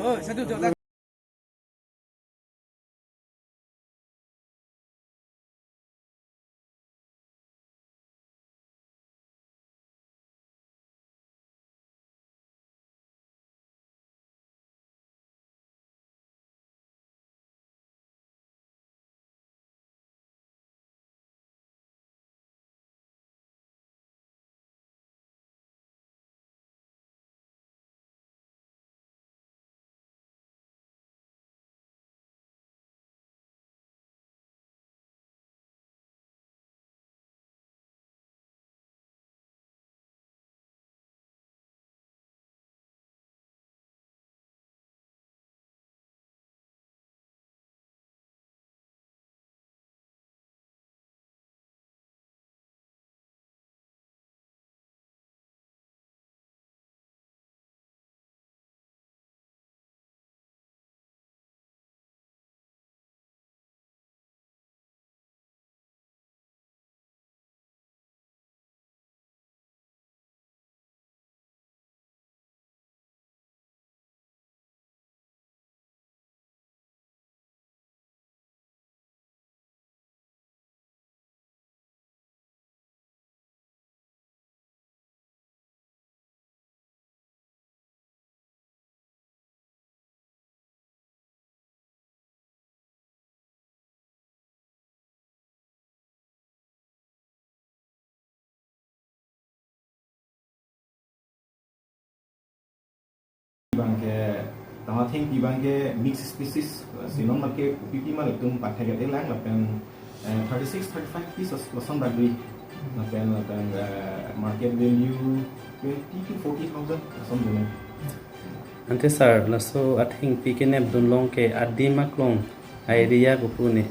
satu tu. Bangke tamat hing pi bangke mix species sinon make pipi mal tum pakai gede lang lapen 36 35 pieces kosong dagri lapen market value 20 to 40,000 kosong dulu. Ante sir laso ating pikinep dun long ke adimak long idea ko puni.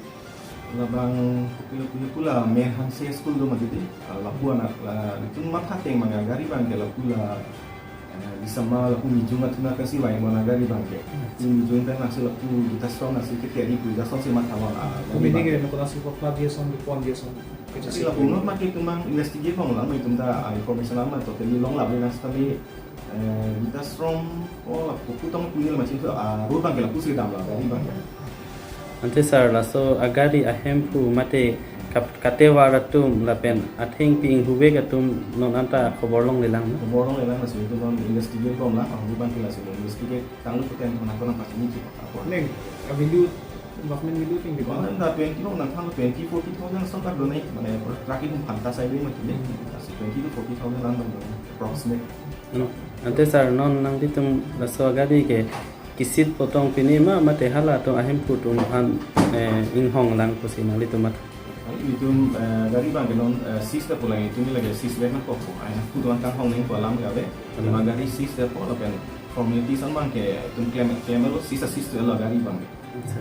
Labang pula main hanse school do magiti lapu anak itu mata teng mangagari bangke lapula di sama lapu mijung atuna kasi wain managari bangke mijung kan nasi lapu kita strong nasi ketiari puja so sima tawal Committee ke no kasi ko plug yes on the pond yes on. kasi lapu no makin tumang investigate long lang itu ta information lama to teli long lapu nas tali kita strong oh lapu putong punil macam tu ro bangke lapu sih dam lah dari bangke. Ante sir laso agari ahempu mate katewara tum lapen ating ping hube katum non anta khobor long lelang. Borong elang nasi itu kan investigate long lah aku bangke lah sih investigate tanglu puten kena pas ini sih apa. Neng, video government video thing di Bahkan mana? dah 20 no nang tang 20-40,000 sampai donate mana terakhir pantas saya beli macam ni kasih 20 to 40,000 lang approximate. Ante sir non nang ditum laso agari ke kisit potong pinima mate hala to ahempu tum han inhong lang kusina litumat. Itu dari bang non sister pula itu ni lagi sister nak kok ai nak tuan kan hong ning kolam gawe lima gari sister pula kan community san bang ke tum claim lo sister lo gari bang